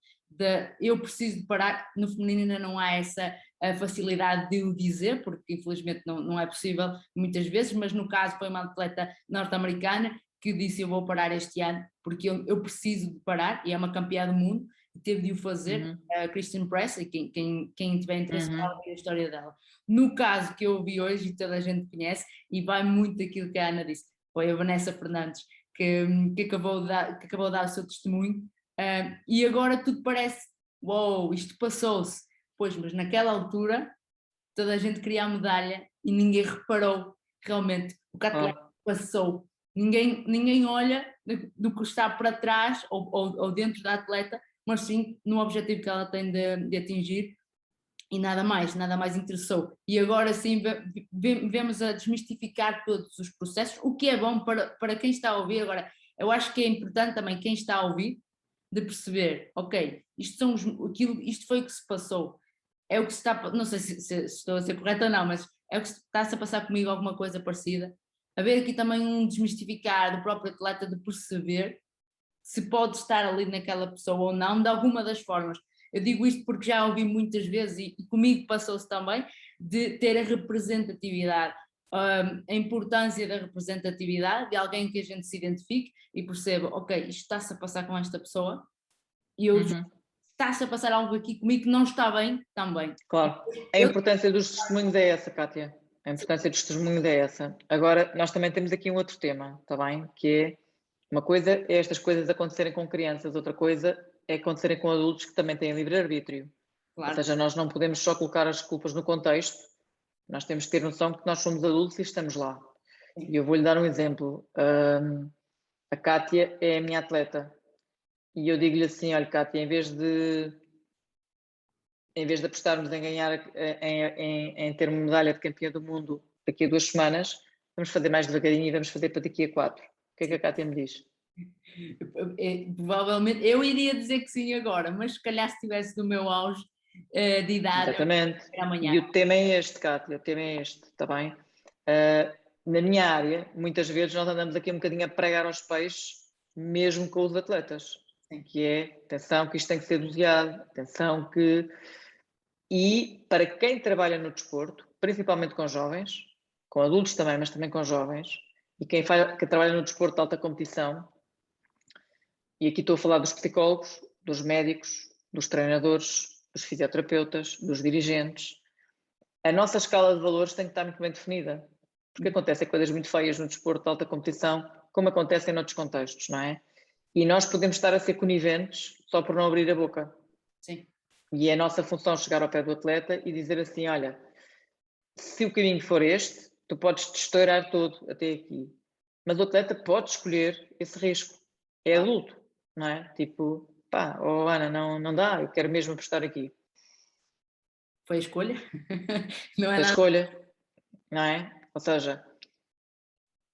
Eu preciso de parar. No feminino ainda não há essa facilidade de o dizer, porque infelizmente não é possível muitas vezes, mas no caso foi uma atleta norte-americana que disse eu vou parar este ano porque eu preciso de parar, e é uma campeã do mundo e teve de o fazer, a Christine Press, e quem tiver interesse pode ver a história dela. No caso que eu vi hoje, e toda a gente conhece, e vai muito daquilo que a Ana disse, foi a Vanessa Fernandes que acabou de dar o seu testemunho. E agora tudo parece, uou, isto passou-se. Pois, mas naquela altura toda a gente queria a medalha e ninguém reparou realmente o que a atleta passou. Ninguém olha do que está para trás ou dentro da atleta, mas sim no objetivo que ela tem de atingir. e nada mais interessou. E agora sim vemos a desmistificar todos os processos, o que é bom para quem está a ouvir. Agora, eu acho que é importante também quem está a ouvir de perceber, ok, isto foi o que se passou, é o que se está, não sei se estou a ser correta ou não, mas é o que está-se a passar comigo, alguma coisa parecida. Haver aqui também um desmistificar do próprio atleta, de perceber se pode estar ali naquela pessoa ou não, de alguma das formas. Eu digo isto porque já ouvi muitas vezes, e comigo passou-se também, de ter a representatividade, a importância da representatividade, de alguém que a gente se identifique e perceba, ok, isto está-se a passar com esta pessoa, e está-se a passar algo aqui comigo que não está bem também. Claro, a importância dos testemunhos é essa, Kátia. A importância dos testemunhos é essa. Agora, nós também temos aqui um outro tema, está bem? Que é, uma coisa é estas coisas acontecerem com crianças, outra coisa é acontecerem com adultos que também têm livre-arbítrio. Claro. Ou seja, nós não podemos só colocar as culpas no contexto, nós temos que ter noção que nós somos adultos e estamos lá. Sim. E eu vou-lhe dar um exemplo. A Kátia é a minha atleta. E eu digo-lhe assim, olha, Kátia, em vez de apostarmos em ganhar, em ter uma medalha de campeã do mundo daqui a 2 semanas, vamos fazer mais devagarinho e vamos fazer para daqui a 4. O que é que a Kátia me diz? Provavelmente, eu iria dizer que sim agora, mas se calhar se estivesse no meu auge de idade... Exatamente. Amanhã. E o tema é este, Kátia, o tema é este, está bem? Na minha área, muitas vezes nós andamos aqui um bocadinho a pregar aos peixes, mesmo com os atletas. Sim. Que é, atenção que isto tem que ser doseado, atenção que... E para quem trabalha no desporto, principalmente com jovens, com adultos também, mas também com jovens, e que trabalha no desporto de alta competição, e aqui estou a falar dos psicólogos, dos médicos, dos treinadores, dos fisioterapeutas, dos dirigentes, a nossa escala de valores tem que estar muito bem definida, porque acontecem coisas muito feias no desporto de alta competição, como acontecem noutros contextos, não é? E nós podemos estar a ser coniventes só por não abrir a boca. Sim. E é a nossa função chegar ao pé do atleta e dizer assim, olha, se o caminho for este, tu podes te estourar todo até aqui. Mas o atleta pode escolher esse risco. É adulto, não é? Tipo, pá, oh Ana, não dá, eu quero mesmo apostar aqui. Foi a escolha? Não é nada. A escolha, não é? Ou seja,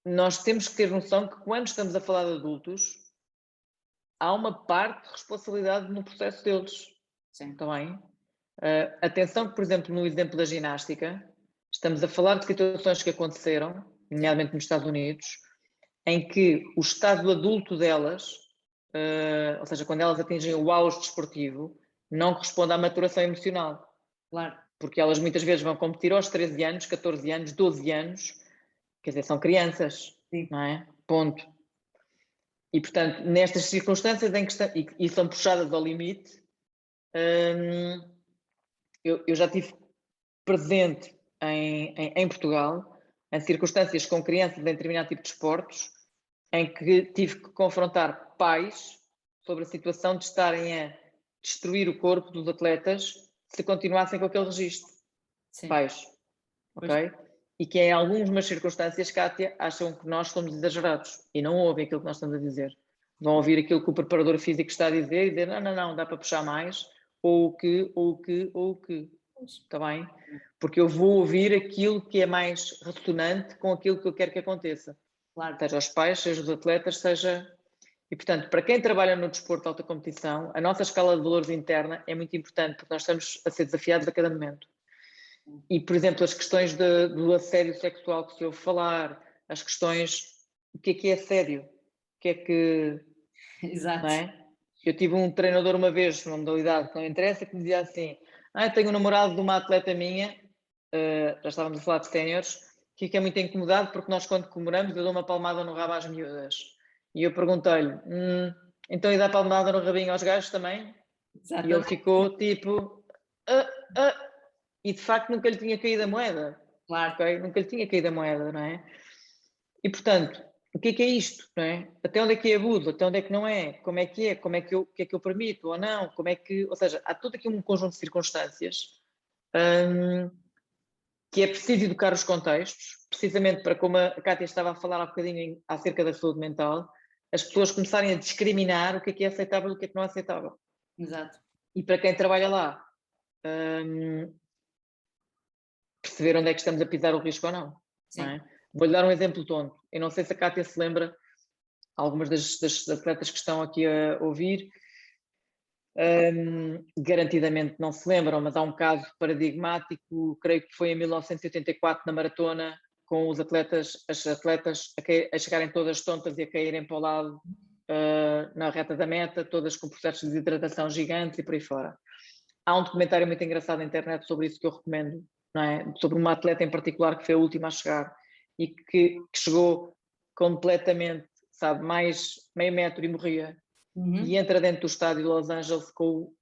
nós temos que ter noção que quando estamos a falar de adultos, há uma parte de responsabilidade no processo deles. Sim. Está bem? Atenção que, por exemplo, no exemplo da ginástica, estamos a falar de situações que aconteceram, nomeadamente nos Estados Unidos, em que o estado adulto delas, ou seja, quando elas atingem o auge desportivo, não corresponde à maturação emocional. Claro. Porque elas muitas vezes vão competir aos 13 anos, 14 anos, 12 anos, quer dizer, são crianças, sim, não é? Ponto. E, portanto, nestas circunstâncias em que e são puxadas ao limite, eu já tive presente em Portugal, em circunstâncias com crianças em determinado tipo de esportes, em que tive que confrontar pais sobre a situação de estarem a destruir o corpo dos atletas se continuassem com aquele registro. Sim. Pais. Ok? E que em algumas circunstâncias, Kátia, acham que nós somos exagerados e não ouvem aquilo que nós estamos a dizer. Vão ouvir aquilo que o preparador físico está a dizer e dizer, não, dá para puxar mais, ou o que. Está bem? Porque eu vou ouvir aquilo que é mais ressonante com aquilo que eu quero que aconteça. Claro. Seja os pais, seja os atletas, seja... E, portanto, para quem trabalha no desporto de alta competição, a nossa escala de valores interna é muito importante, porque nós estamos a ser desafiados a cada momento. E, por exemplo, as questões do assédio sexual que se ouve falar, as questões... O que é assédio? O que é que... Exato. Não é? Eu tive um treinador uma vez, numa modalidade que não interessa, que me dizia assim, eu tenho um namorado de uma atleta minha, já estávamos a falar de séniores, que fica muito incomodado porque nós quando comemoramos eu dou uma palmada no rabo às miúdas. E eu perguntei-lhe, então e dá palmada no rabinho aos gajos também? Exatamente. E ele ficou tipo, e de facto nunca lhe tinha caído a moeda. Claro. Okay? Nunca lhe tinha caído a moeda, não é? E portanto, o que é isto, não é? Até onde é que é abuso, até onde é que não é, como é que o que é que eu permito ou não, como é que, ou seja, há todo aqui um conjunto de circunstâncias que é preciso educar os contextos, precisamente para, como a Kátia estava a falar há bocadinho acerca da saúde mental, as pessoas começarem a discriminar o que é aceitável e o que é que não é aceitável. Exato. E para quem trabalha lá, perceber onde é que estamos a pisar o risco ou não. Sim. Não é? Vou-lhe dar um exemplo tonto. Eu não sei se a Cátia se lembra, algumas das atletas que estão aqui a ouvir, garantidamente não se lembram, mas há um caso paradigmático, creio que foi em 1984 na maratona, com as atletas a chegarem todas tontas e a caírem para o lado na reta da meta, todas com processos de desidratação gigantes e por aí fora. Há um documentário muito engraçado na internet sobre isso que eu recomendo, não é? Sobre uma atleta em particular que foi a última a chegar e que chegou completamente, sabe, mais meio metro e morria. E entra dentro do estádio de Los Angeles com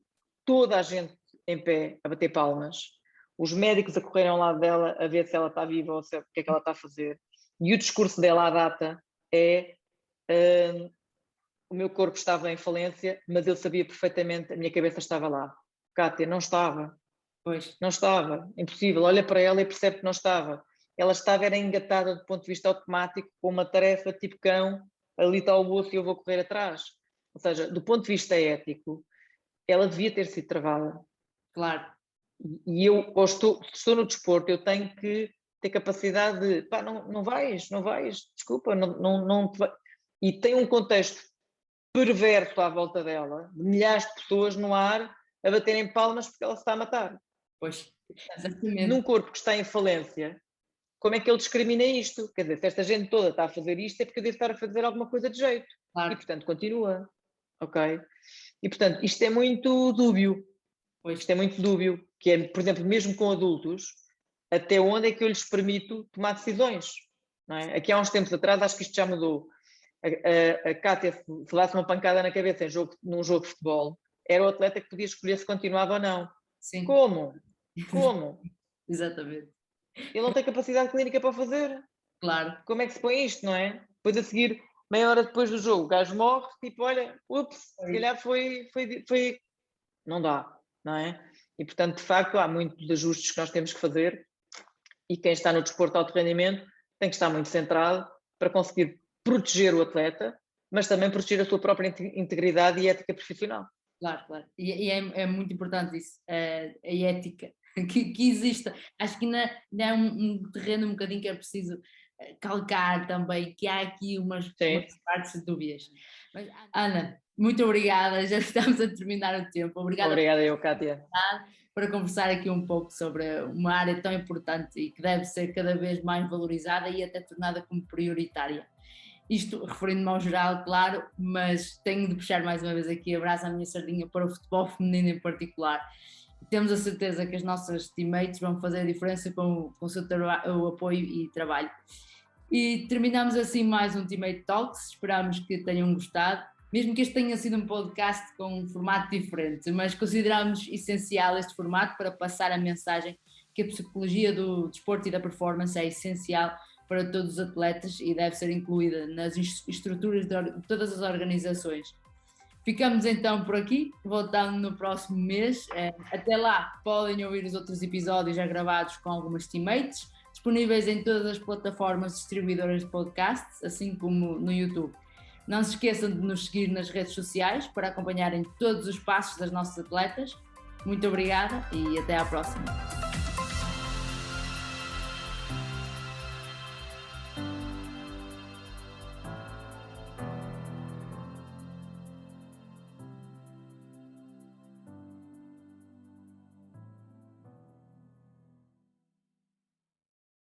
toda a gente em pé a bater palmas, os médicos a correrem ao lado dela a ver se ela está viva ou se, o que é que ela está a fazer. E o discurso dela à data é o meu corpo estava em falência, mas eu sabia perfeitamente, a minha cabeça estava lá. Cátia, não estava. Pois. Não estava, impossível. Olha para ela e percebe que não estava. Ela estava era engatada do ponto de vista automático com uma tarefa tipo cão, ali está o osso e eu vou correr atrás. Ou seja, do ponto de vista ético, ela devia ter sido travada. Claro. E eu, estou no desporto, eu tenho que ter capacidade de, pá, não vais, desculpa, não te vai. E tem um contexto perverso à volta dela, de milhares de pessoas no ar a baterem palmas porque ela se está a matar. Pois, exatamente. Num corpo que está em falência, como é que ele discrimina isto? Quer dizer, se esta gente toda está a fazer isto, é porque eu devo estar a fazer alguma coisa de jeito. Claro. E, portanto, continua. Ok? E, portanto, isto é muito dúbio. Pois. Isto é muito dúbio, que é, por exemplo, mesmo com adultos, até onde é que eu lhes permito tomar decisões? Não é? Aqui há uns tempos atrás, acho que isto já mudou. A Cátia, se dasse uma pancada na cabeça num jogo de futebol, era o atleta que podia escolher se continuava ou não. Sim. Como? Exatamente. Ele não tem capacidade clínica para fazer. Claro. Como é que se põe isto, não é? Depois a seguir, meia hora depois do jogo, o gajo morre, tipo, olha, se calhar foi... Não dá, não é? E, portanto, de facto, há muitos ajustes que nós temos que fazer e quem está no desporto de alto rendimento tem que estar muito centrado para conseguir proteger o atleta, mas também proteger a sua própria integridade e ética profissional. Claro. E é muito importante isso, a ética que exista. Acho que ainda é um terreno um bocadinho que é preciso calcar também, que há aqui umas partes dúbias. Mas, Ana, muito obrigada, já estamos a terminar o tempo. Obrigada eu, Cátia. Para conversar aqui um pouco sobre uma área tão importante e que deve ser cada vez mais valorizada e até tornada como prioritária. Isto referindo-me ao geral, claro, mas tenho de puxar mais uma vez aqui a brasa à minha sardinha para o futebol feminino em particular. Temos a certeza que as nossas teammates vão fazer a diferença com o seu o apoio e trabalho. E terminamos assim mais um Teammate Talks, esperamos que tenham gostado, mesmo que este tenha sido um podcast com um formato diferente, mas consideramos essencial este formato para passar a mensagem que a psicologia do desporto e da performance é essencial para todos os atletas e deve ser incluída nas estruturas de todas as organizações. Ficamos então por aqui, voltando no próximo mês. Até lá podem ouvir os outros episódios já gravados com algumas teammates, disponíveis em todas as plataformas distribuidoras de podcasts, assim como no YouTube. Não se esqueçam de nos seguir nas redes sociais para acompanharem todos os passos das nossas atletas. Muito obrigada e até à próxima.